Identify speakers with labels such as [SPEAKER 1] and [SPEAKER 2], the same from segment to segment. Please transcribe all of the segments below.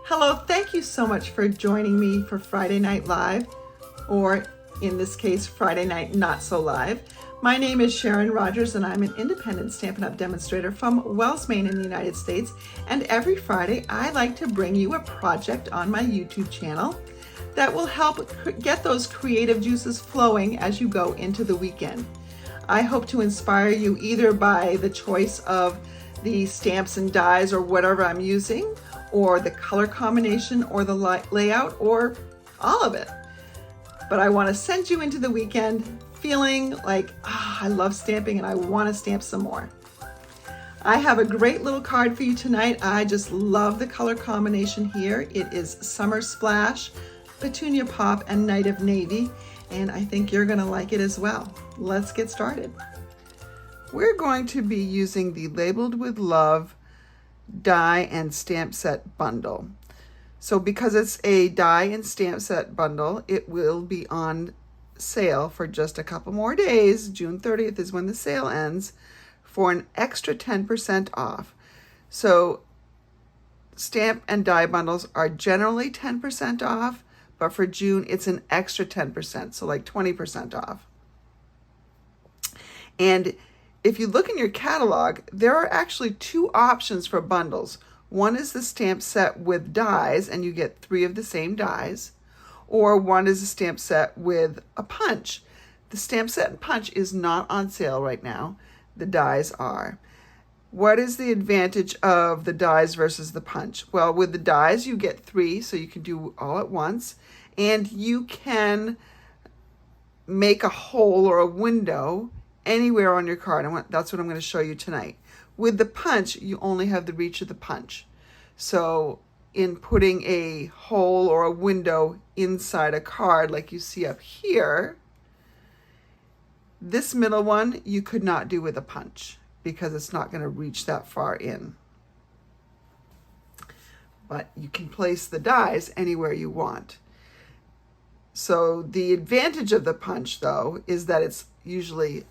[SPEAKER 1] Hello, thank you so much for joining me for Friday Night Live, or in this case, Friday Night Not So Live. My name is Sharon Rogers and I'm an independent Stampin' Up! Demonstrator from Wells, Maine in the United States. And every Friday, I like to bring you a project on my YouTube channel that will help get those creative juices flowing as you go into the weekend. I hope to inspire you either by the choice of the stamps and dies or whatever I'm using, or the color combination, or the layout, or all of it. But I want to send you into the weekend feeling like, I love stamping and I want to stamp some more. I have a great little card for you tonight. I just love the color combination here. It is Summer Splash, Petunia Pop, and Night of Navy, and I think you're going to like it as well. Let's get started. We're going to be using the Labeled with Love die and stamp set bundle. So because it's a die and stamp set bundle, it will be on sale for just a couple more days. June 30th is when the sale ends, for an extra 10% off. So stamp and die bundles are generally 10% off, but for June it's an extra 10%, so like 20% off. And if you look in your catalog, there are actually two options for bundles. One is the stamp set with dies, and you get 3 of the same dies, or one is a stamp set with a punch. The stamp set and punch is not on sale right now. The dies are. What is the advantage of the dies versus the punch? Well, with the dies, you get 3, so you can do all at once, and you can make a hole or a window anywhere on your card. And that's what I'm going to show you tonight. With the punch, you only have the reach of the punch. So in putting a hole or a window inside a card like you see up here, this middle one you could not do with a punch because it's not going to reach that far in. But you can place the dies anywhere you want. So the advantage of the punch, though, is that it's usually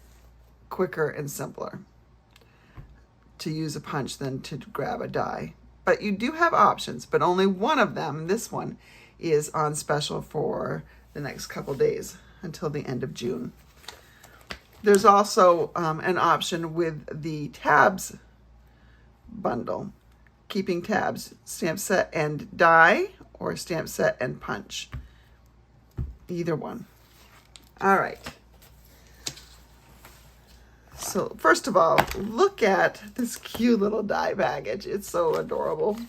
[SPEAKER 1] quicker and simpler to use a punch than to grab a die. But you do have options, but only one of them, this one, is on special for the next couple days until the end of June. There's also an option with the tabs bundle, keeping tabs, stamp set and die, or stamp set and punch. Either one. All right. So first of all, look at this cute little die package. It's so adorable.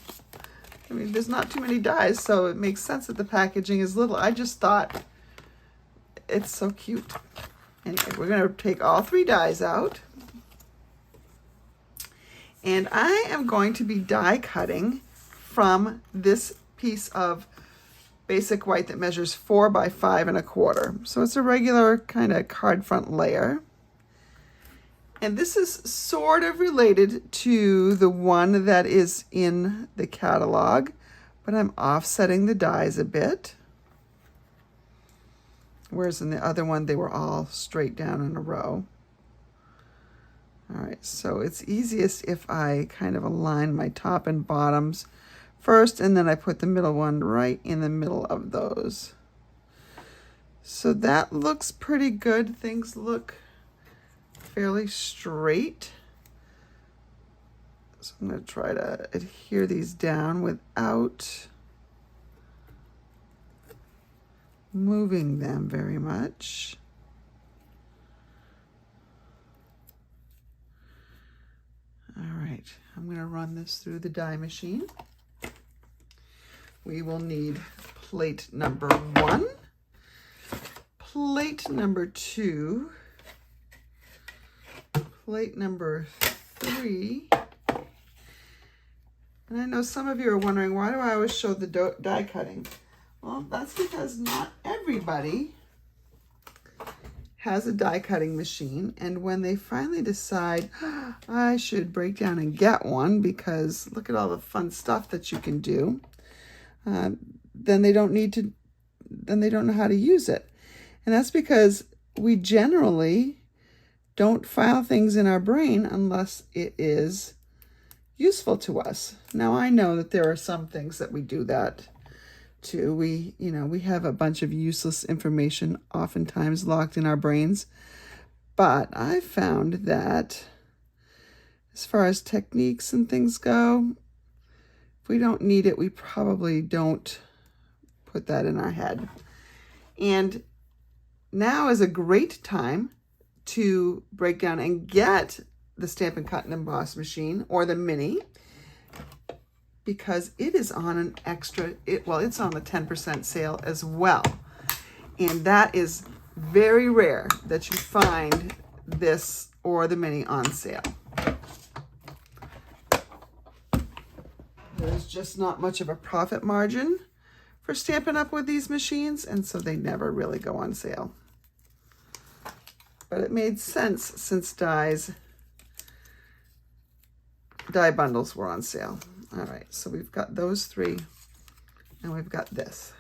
[SPEAKER 1] I mean, there's not too many dies, so it makes sense that the packaging is little. I just thought it's so cute. Anyway, we're going to take all 3 dies out. And I am going to be die cutting from this piece of basic white that measures 4 by 5 1/4. So it's a regular kind of card front layer. And this is sort of related to the one that is in the catalog, but I'm offsetting the dies a bit. Whereas in the other one, they were all straight down in a row. All right, so it's easiest if I kind of align my top and bottoms first, and then I put the middle one right in the middle of those. So that looks pretty good. Things look fairly straight. So I'm going to try to adhere these down without moving them very much. All right, I'm going to run this through the die machine. We will need plate number 1, plate number 2, plate number 3. And I know some of you are wondering, why do I always show the die cutting? Well, that's because not everybody has a die cutting machine. And when they finally decide, I should break down and get one because look at all the fun stuff that you can do, then they don't know how to use it. And that's because we generally don't file things in our brain unless it is useful to us. Now, I know that there are some things that we do that too. We have a bunch of useless information oftentimes locked in our brains. But I found that as far as techniques and things go, if we don't need it, we probably don't put that in our head. And now is a great time to break down and get the Stampin' Cut and Emboss machine or the mini, because it is on an extra, it's on the 10% sale as well. And that is very rare that you find this or the mini on sale. There's just not much of a profit margin for Stampin' Up! With these machines, and so they never really go on sale. But it made sense since die bundles were on sale. All right, so we've got those three, and we've got this.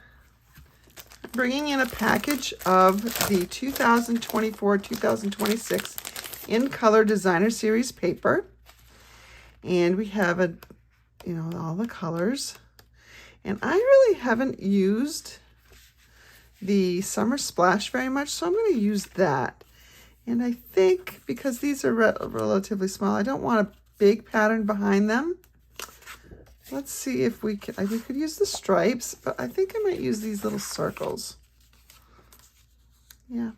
[SPEAKER 1] Bringing in a package of the 2024-2026 In Color Designer Series paper. And we have all the colors. And I really haven't used the Summer Splash very much, so I'm going to use that. And I think because these are relatively small, I don't want a big pattern behind them. Let's see if we could use the stripes, but I think I might use these little circles. Yeah,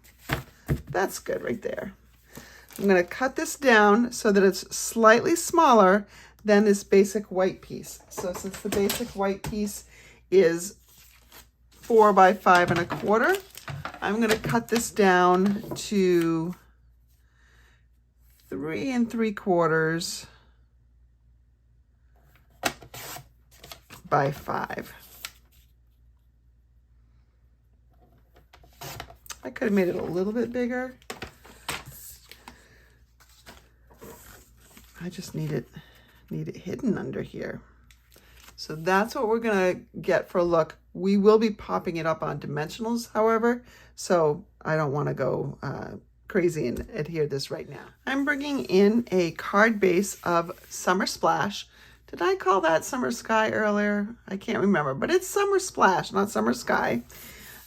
[SPEAKER 1] that's good right there. I'm going to cut this down so that it's slightly smaller than this basic white piece. So since the basic white piece is 4 by 5 1/4, I'm going to cut this down to 3 3/4 by 5. I could have made it a little bit bigger. I just need it hidden under here. So that's what we're gonna get for a look. We will be popping it up on dimensionals, however, so I don't want to go crazy and adhere this right now. I'm bringing in a card base of Summer Splash. Did I call that Summer Sky earlier? I can't remember, but it's Summer Splash, not Summer Sky.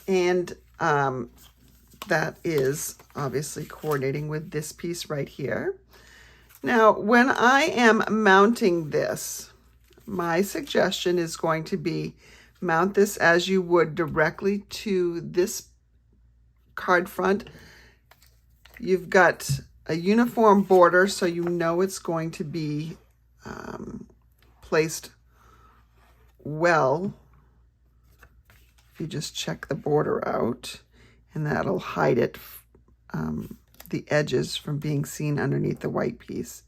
[SPEAKER 1] And that is obviously coordinating with this piece right here. Now, when I am mounting this, my suggestion is going to be mount this as you would directly to this card front. You've got a uniform border, so you know it's going to be placed well. If you just check the border out, and that'll hide it, the edges from being seen underneath the white piece.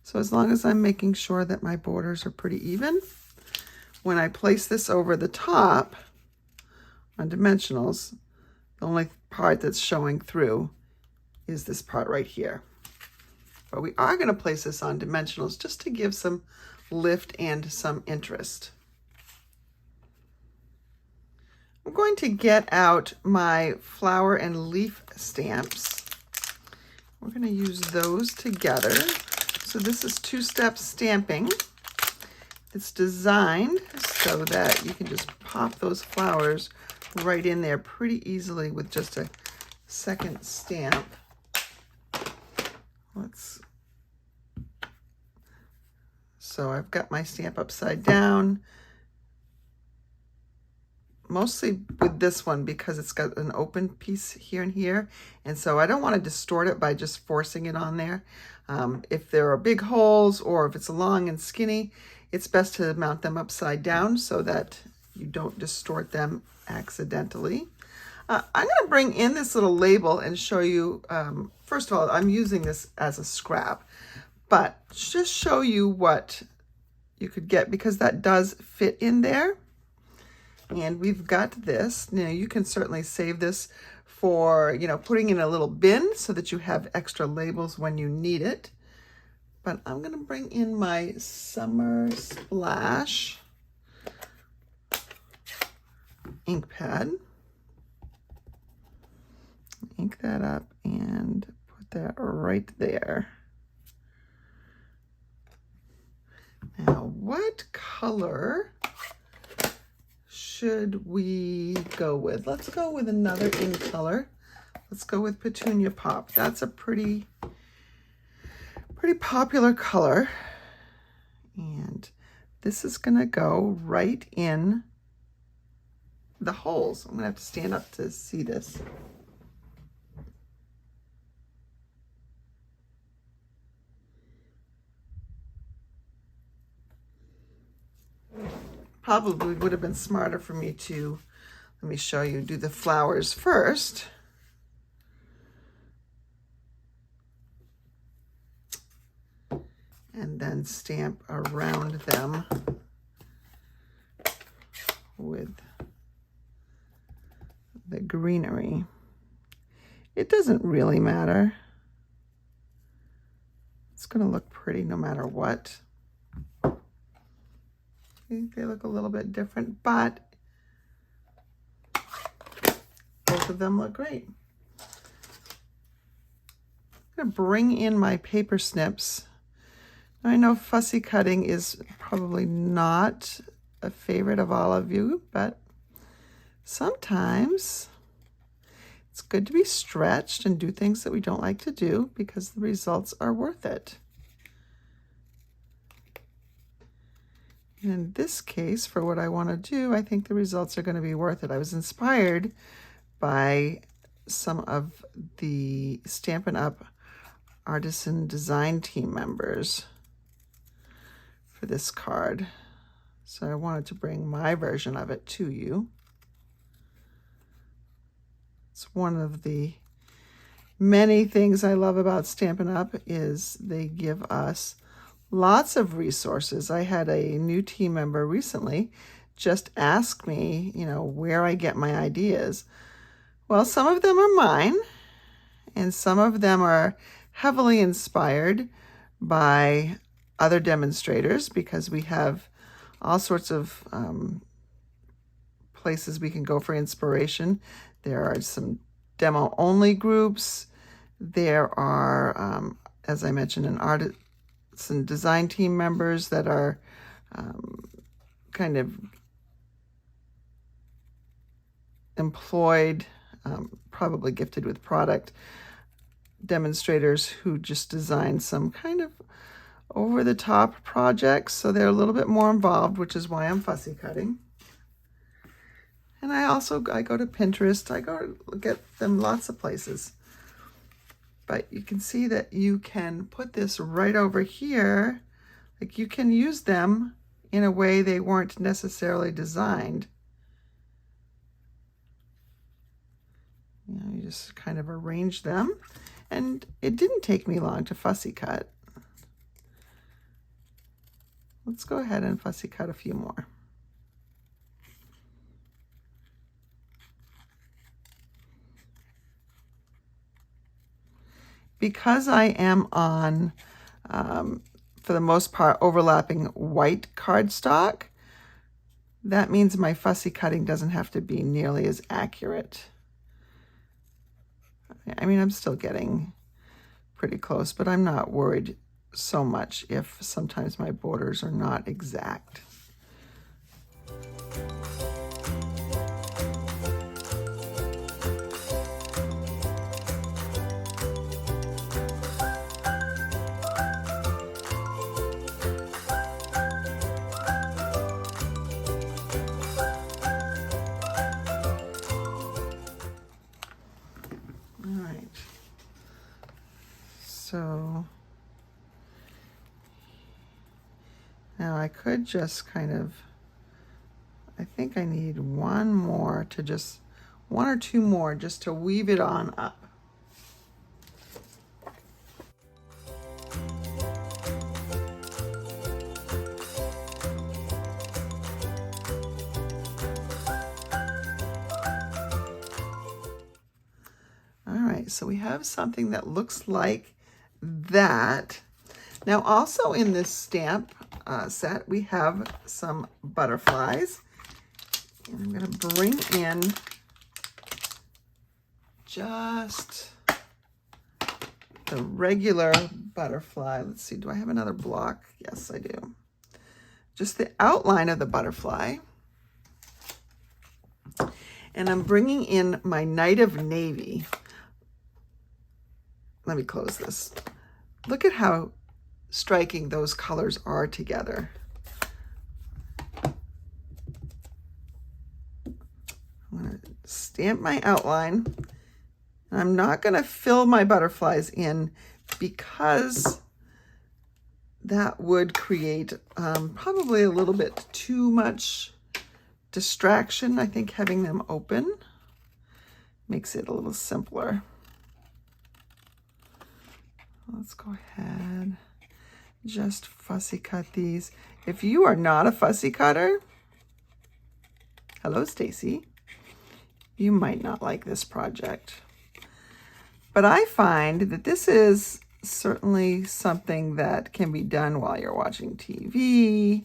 [SPEAKER 1] So as long as I'm making sure that my borders are pretty even, when I place this over the top on dimensionals, the only part that's showing through is this part right here. But we are going to place this on dimensionals just to give some lift and some interest. I'm going to get out my flower and leaf stamps. We're going to use those together. So this is two-step stamping. It's designed so that you can just pop those flowers right in there pretty easily with just a second stamp. So I've got my stamp upside down, mostly with this one because it's got an open piece here and here. And so I don't want to distort it by just forcing it on there. If there are big holes or if it's long and skinny, it's best to mount them upside down so that you don't distort them accidentally. I'm going to bring in this little label and show you, first of all, I'm using this as a scrap, but just show you what you could get because that does fit in there. And we've got this. Now you can certainly save this for, putting in a little bin so that you have extra labels when you need it. But I'm going to bring in my Summer Splash ink pad. Ink that up and put that right there. Now, what color should we go with? Let's go with another in color. Let's go with Petunia Pop. That's a pretty popular color. And this is gonna go right in the holes. I'm gonna have to stand up to see this. Probably would have been smarter for me to, let me show you, do the flowers first. And then stamp around them with the greenery. It doesn't really matter. It's going to look pretty no matter what. They look a little bit different, but both of them look great. I'm going to bring in my paper snips. I know fussy cutting is probably not a favorite of all of you, but sometimes it's good to be stretched and do things that we don't like to do because the results are worth it. And in this case, for what I want to do, I think the results are going to be worth it. I was inspired by some of the Stampin' Up! Artisan Design Team members for this card. So I wanted to bring my version of it to you. It's one of the many things I love about Stampin' Up! Is they give us lots of resources. I had a new team member recently just ask me, where I get my ideas. Well, some of them are mine, and some of them are heavily inspired by other demonstrators because we have all sorts of places we can go for inspiration. There are some demo-only groups. There are, as I mentioned, an artisan design team members that are kind of employed, probably gifted with product demonstrators who just design some kind of over-the-top projects, so they're a little bit more involved, which is why I'm fussy cutting. And I go to Pinterest. I go get them lots of places. But you can see that you can put this right over here. Like, you can use them in a way they weren't necessarily designed. You just kind of arrange them. And it didn't take me long to fussy cut. Let's go ahead and fussy cut a few more. Because I am on, for the most part, overlapping white cardstock, that means my fussy cutting doesn't have to be nearly as accurate. I mean, I'm still getting pretty close, but I'm not worried so much if sometimes my borders are not exact. So now I could just I think I need one or two more just to weave it on up. All right, so we have something that looks like that. Now, also in this stamp set, we have some butterflies. And I'm going to bring in just the regular butterfly. Let's see, do I have another block? Yes, I do. just the outline of the butterfly. And I'm bringing in my Night of Navy. Let me close this. Look at how striking those colors are together. I'm going to stamp my outline. I'm not going to fill my butterflies in because that would create probably a little bit too much distraction. I think having them open makes it a little simpler. Let's go ahead, just fussy cut these. If you are not a fussy cutter, hello Stacy, you might not like this project. But I find that this is certainly something that can be done while you're watching TV.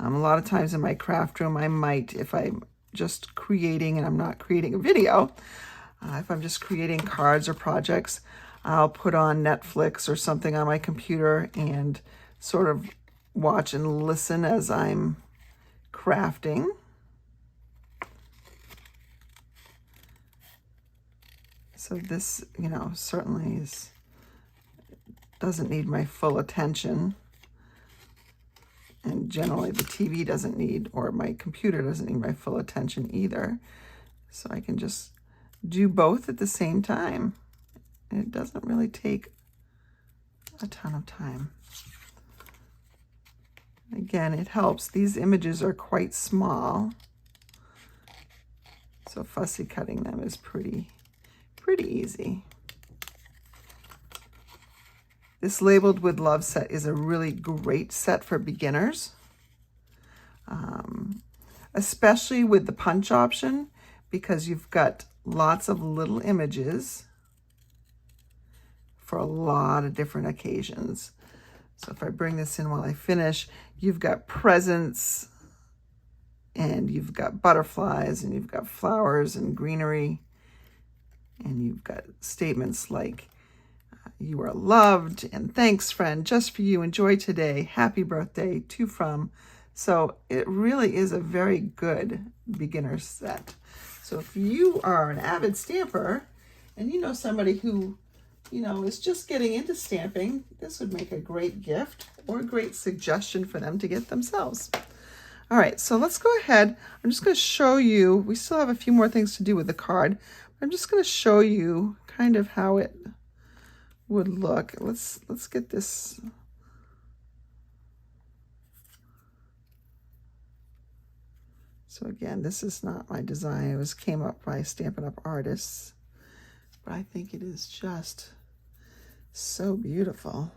[SPEAKER 1] A lot of times in my craft room, I might, if I'm just creating and I'm not creating a video, if I'm just creating cards or projects, I'll put on Netflix or something on my computer and sort of watch and listen as I'm crafting. So this, you know, certainly doesn't need my full attention. And generally the TV doesn't need, or my computer doesn't need my full attention either. So I can just do both at the same time. And it doesn't really take a ton of time. Again, it helps. These images are quite small. So fussy cutting them is pretty easy. This Labeled with Love set is a really great set for beginners, especially with the punch option, because you've got lots of little images for a lot of different occasions. So if I bring this in while I finish, you've got presents, and you've got butterflies, and you've got flowers and greenery, and you've got statements like, you are loved, and thanks friend, just for you, enjoy today, happy birthday, to from. So it really is a very good beginner set. So if you are an avid stamper and you know somebody who, you know, is just getting into stamping, this would make a great gift or a great suggestion for them to get themselves. All right, so let's go ahead. I'm just going to show you, we still have a few more things to do with the card. I'm just going to show you kind of how it would look. Let's get this. So again, this is not my design. It came up by Stampin' Up! Artists, but I think it is just so beautiful.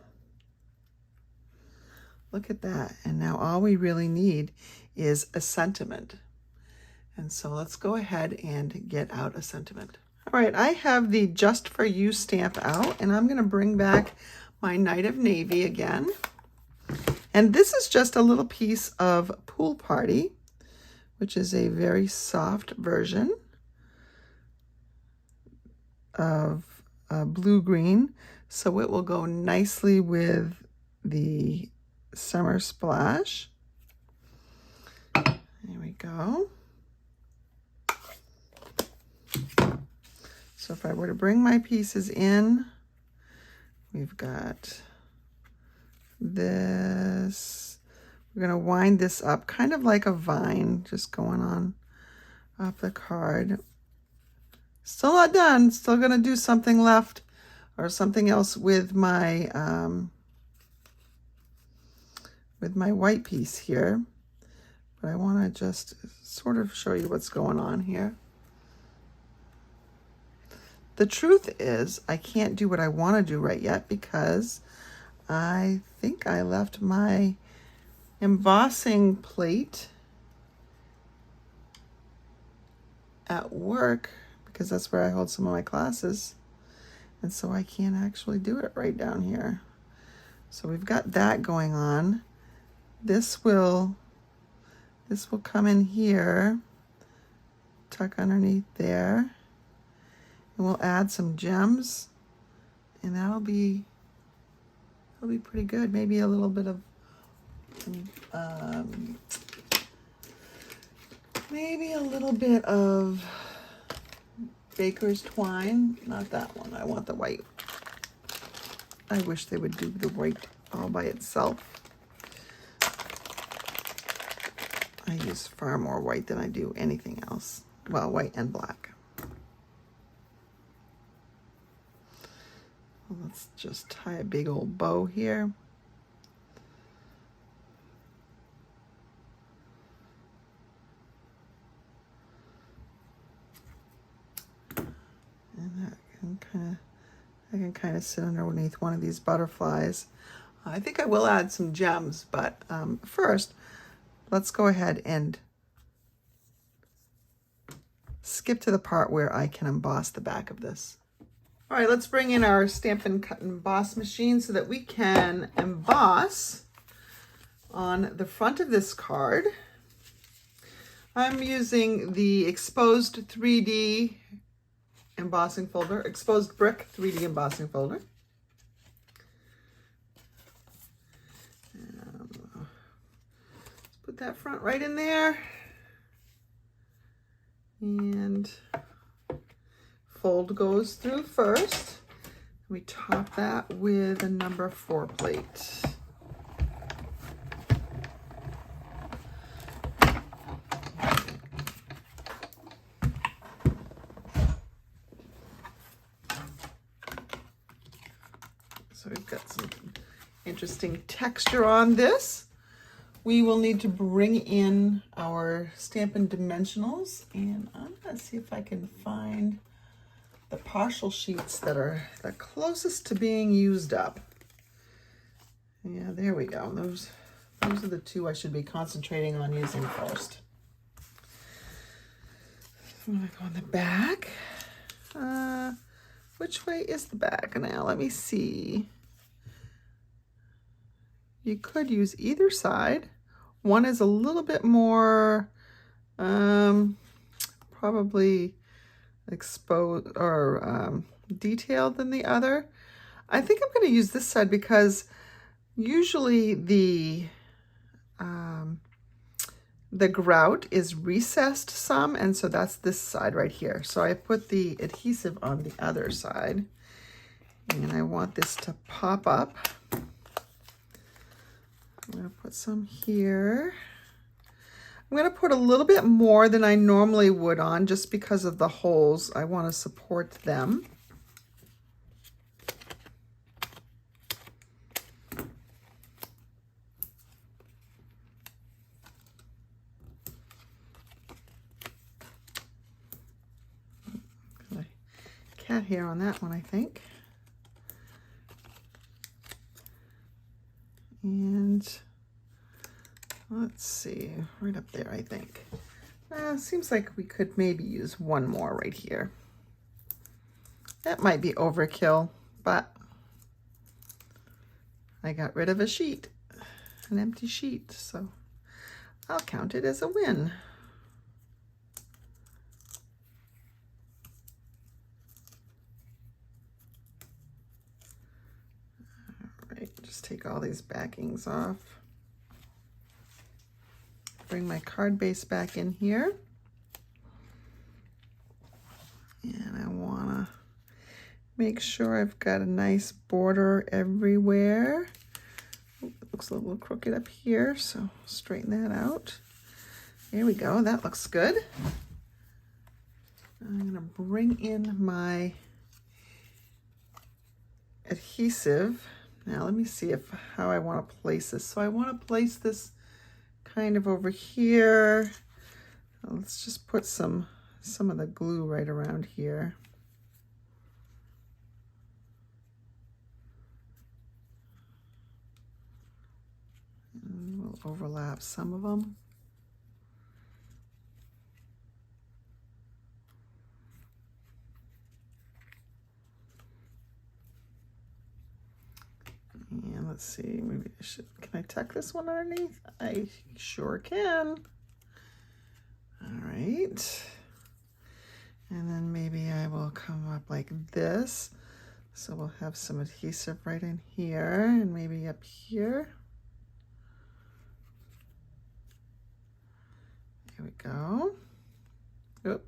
[SPEAKER 1] Look at that. And now all we really need is a sentiment. And so let's go ahead and get out a sentiment. All right, I have the Just For You stamp out, and I'm going to bring back my Night of Navy again. And this is just a little piece of Pool Party, which is a very soft version of blue-green. So it will go nicely with the Summer Splash. There we go. So if I were to bring my pieces in, we've got this. We're going to wind this up kind of like a vine, just going on off the card. Still not done. Still going to do something left or something else with my white piece here. But I want to just sort of show you what's going on here. The truth is, I can't do what I want to do right yet because I think I left my embossing plate at work because that's where I hold some of my classes. And so I can't actually do it right down here. So we've got that going on. This will come in here, tuck underneath there. And we'll add some gems, and that'll be pretty good. Maybe a little bit of Maybe a little bit of baker's twine. Not that one. I want the white. I wish they would do the white all by itself. I use far more white than I do anything else. Well, white and black. Let's just tie a big old bow here. And that can kind of sit underneath one of these butterflies. I think I will add some gems, but first, let's go ahead and skip to the part where I can emboss the back of this. All right, let's bring in our Stampin' Cut and Emboss machine so that we can emboss on the front of this card. I'm using the Exposed 3D embossing folder, Exposed Brick 3D embossing folder. Let's put that front right in there. And fold goes through first. We top that with a number 4 plate. So we've got some interesting texture on this. We will need to bring in our Stampin' Dimensionals, and I'm gonna see if I can find the partial sheets that are the closest to being used up. Yeah, there we go. Those are the two I should be concentrating on using first. I'm gonna go on the back. Which way is the back now? Let me see. You could use either side. One is a little bit more probably exposed or detailed than the other. I think I'm going to use this side because usually the grout is recessed some, and so that's this side right here. So I put the adhesive on the other side, and I want this to pop up. I'm going to put some here. I'm going to put a little bit more than I normally would on just because of the holes. I want to support them. Cat hair on that one, I think. And let's see, right up there, I think. Seems like we could maybe use one more right here. That might be overkill, but I got rid of a sheet, an empty sheet, so I'll count it as a win. Just take all these backings off. Bring my card base back in here. And I want to make sure I've got a nice border everywhere. It looks a little crooked up here, so straighten that out. There we go, that looks good. I'm going to bring in my adhesive. Now let me see how I want to place this. So I want to place this kind of over here. Let's just put some of the glue right around here. And we'll overlap some of them. And let's see, maybe I should, can I tuck this one underneath? I sure can. All right. And then maybe I will come up like this. So we'll have some adhesive right in here and maybe up here. There we go. Oop,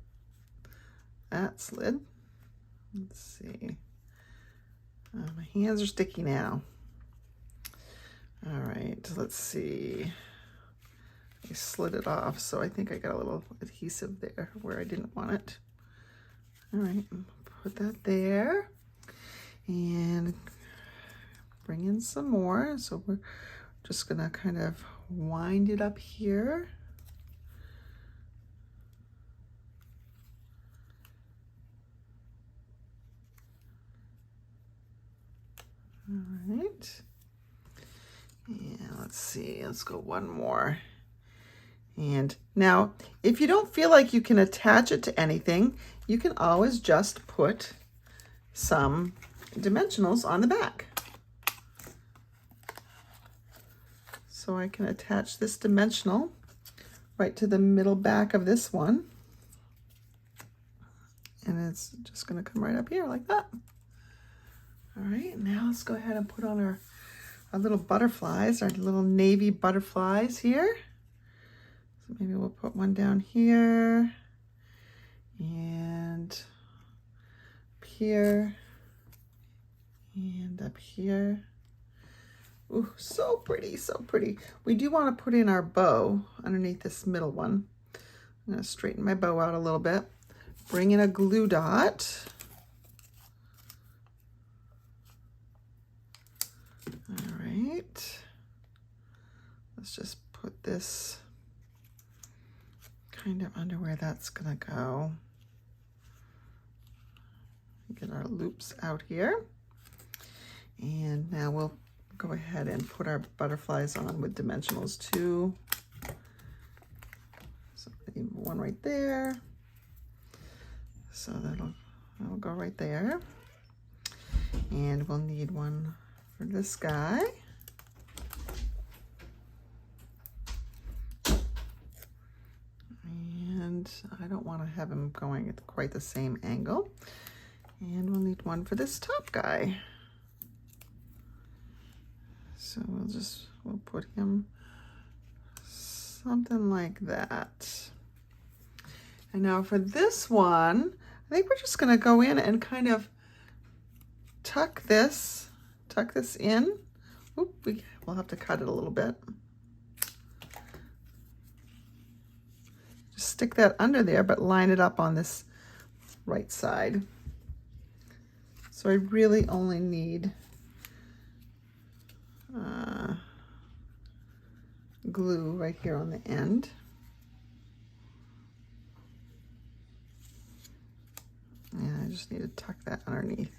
[SPEAKER 1] that slid. Let's see. My hands are sticky now. All right, let's see. I slid it off, so I think I got a little adhesive there where I didn't want it. All right, put that there and bring in some more. So we're just gonna kind of wind it up here. All right. And let's see, let's go one more. And now, if you don't feel like you can attach it to anything, you can always just put some dimensionals on the back. So I can attach this dimensional right to the middle back of this one. And it's just gonna come right up here like that. All right, now let's go ahead and put on our little butterflies, our little navy butterflies here. So maybe we'll put one down here and up here and up here. Ooh, so pretty, so pretty. We do want to put in our bow underneath this middle one. I'm going to straighten my bow out a little bit. Bring in a glue dot. All right. Let's just put this kind of under where that's going to go. Get our loops out here. And now we'll go ahead and put our butterflies on with dimensionals too. So leave one right there. So that'll go right there. And we'll need one for this guy. And I don't want to have him going at quite the same angle. And we'll need one for this top guy. So we'll put him something like that. And now for this one, I think we're just gonna go in and kind of tuck this in. Oop, we'll have to cut it a little bit. Just stick that under there, but line it up on this right side. So I really only need glue right here on the end. And I just need to tuck that underneath.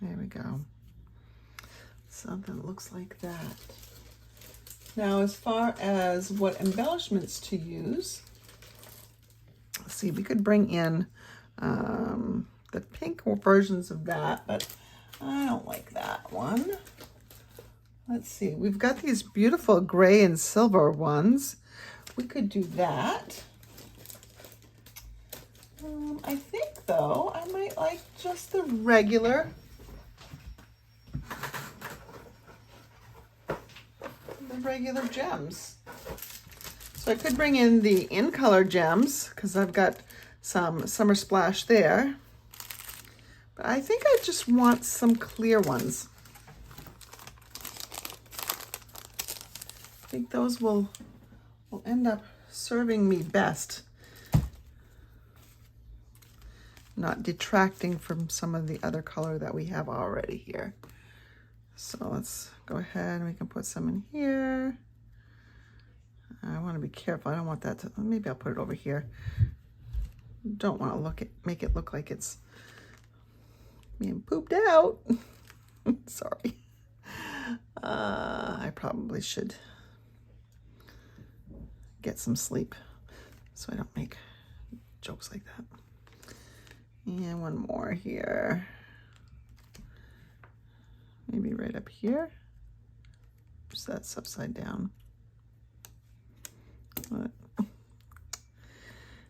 [SPEAKER 1] There we go. Something that looks like that. Now, as far as what embellishments to use, let's see, we could bring in the pink versions of that, but I don't like that one. Let's see, we've got these beautiful gray and silver ones. We could do that. I think, though, I might like just the regular gems. So I could bring in the in color gems because I've got some Summer Splash there. But I think I just want some clear ones. I think those will end up serving me best. Not detracting from some of the other color that we have already here. So let's go ahead and we can put some in here. I want to be careful. I don't want that to, maybe I'll put it over here. Don't want to make it look like it's being pooped out. Sorry. I probably should get some sleep so I don't make jokes like that. And one more here. Maybe right up here. Just that's upside down. But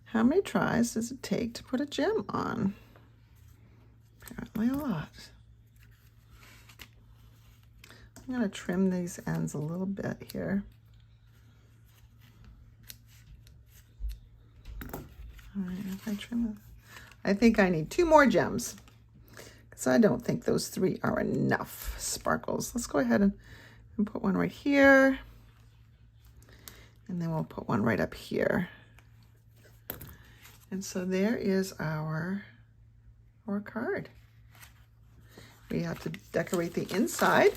[SPEAKER 1] how many tries does it take to put a gem on? Apparently a lot. I'm going to trim these ends a little bit here. All right, if I trim it, I think I need 2 more gems because I don't think those 3 are enough sparkles. Let's go ahead and put one right here. And then we'll put one right up here. And so there is our card. We have to decorate the inside.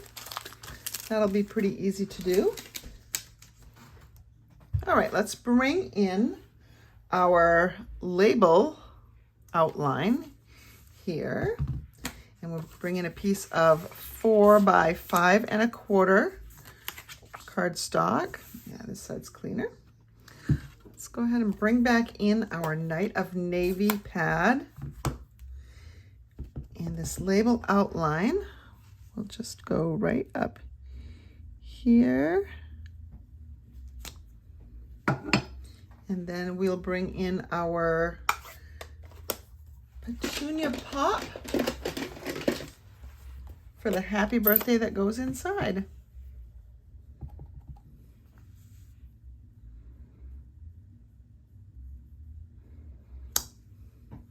[SPEAKER 1] That'll be pretty easy to do. All right, let's bring in our label outline here. And we'll bring in a piece of 4 by 5 1/4 cardstock. Yeah, this side's cleaner. Let's go ahead and bring back in our Night of Navy pad. And this label outline will just go right up here. And then we'll bring in our Petunia Pop for the happy birthday that goes inside.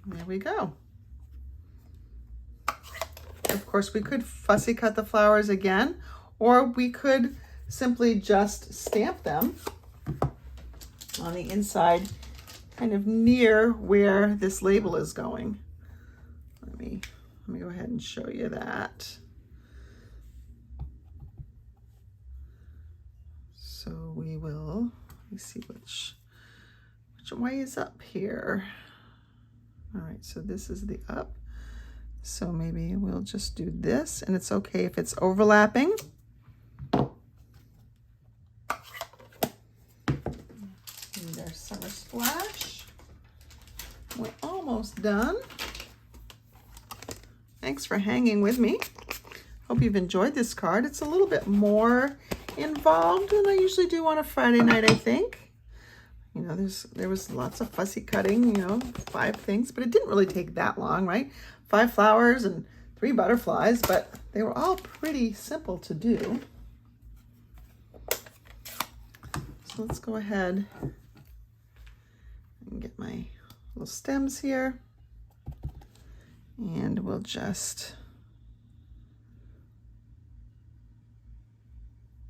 [SPEAKER 1] There we go. Of course, we could fussy cut the flowers again, or we could simply just stamp them on the inside, kind of near where this label is going. Let me go ahead and show you that. So we will, let me see which way is up here. All right, so this is the up. So maybe we'll just do this, and it's okay if it's overlapping. And there's Summer Splash. We're almost done. Thanks for hanging with me. Hope you've enjoyed this card. It's a little bit more involved than I usually do on a Friday night, I think. You know, there was lots of fussy cutting, you know, 5 things, but it didn't really take that long, right? 5 flowers and 3 butterflies, but they were all pretty simple to do. So let's go ahead and get my little stems here. And we'll just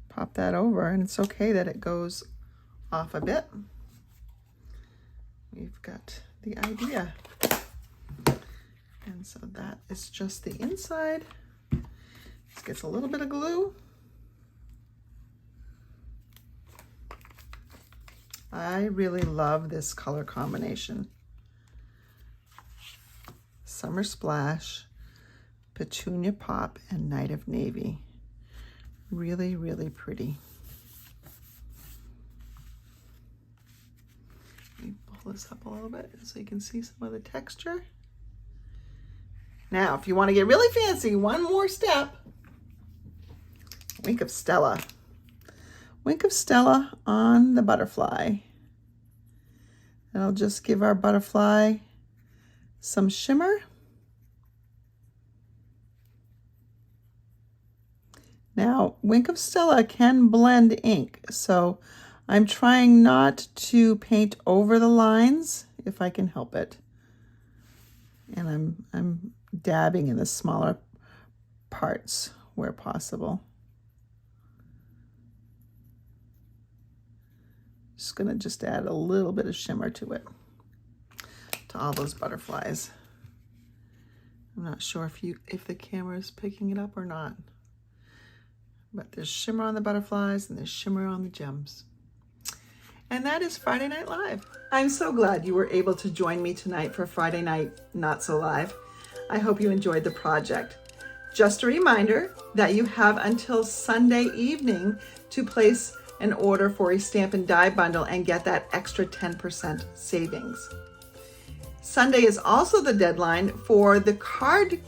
[SPEAKER 1] pop that over, and it's okay that it goes off a bit. We've got the idea. And so that is just the inside. This gets a little bit of glue. I really love this color combination. Summer Splash, Petunia Pop, and Night of Navy. Really, really pretty. Let me pull this up a little bit so you can see some of the texture. Now, if you want to get really fancy, one more step. Wink of Stella. Wink of Stella on the butterfly. And I'll just give our butterfly some shimmer. Now, Wink of Stella can blend ink, so I'm trying not to paint over the lines if I can help it. And I'm dabbing in the smaller parts where possible. Just gonna add a little bit of shimmer to it, to all those butterflies. I'm not sure if the camera is picking it up or not, but there's shimmer on the butterflies and there's shimmer on the gems. And that is Friday Night Live. I'm so glad you were able to join me tonight for Friday Night Not So Live. I hope you enjoyed the project. Just a reminder that you have until Sunday evening to place an order for a stamp and die bundle and get that extra 10% savings. Sunday is also the deadline for the card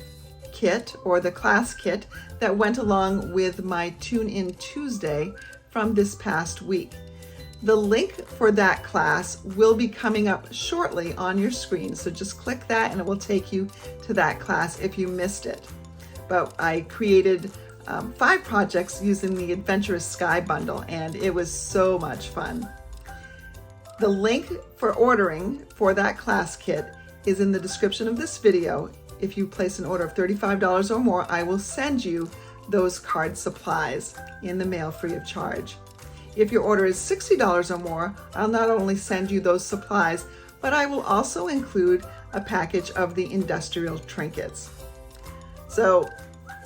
[SPEAKER 1] kit or the class kit that went along with my Tune In Tuesday from this past week. The link for that class will be coming up shortly on your screen, so just click that and it will take you to that class if you missed it. But I created 5 projects using the Adventurous Sky bundle, and it was so much fun. The link for ordering for that class kit is in the description of this video. If you place an order of $35 or more, I will send you those card supplies in the mail free of charge. If your order is $60 or more, I'll not only send you those supplies, but I will also include a package of the industrial trinkets. So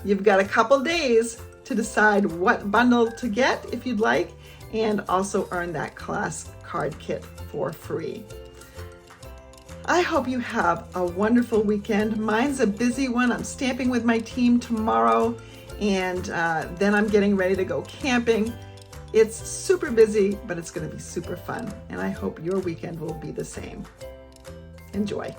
[SPEAKER 1] you've got a couple days to decide what bundle to get if you'd like, and also earn that class card kit for free. I hope you have a wonderful weekend. Mine's a busy one. I'm stamping with my team tomorrow, and then I'm getting ready to go camping. It's super busy, but it's going to be super fun, and I hope your weekend will be the same. Enjoy.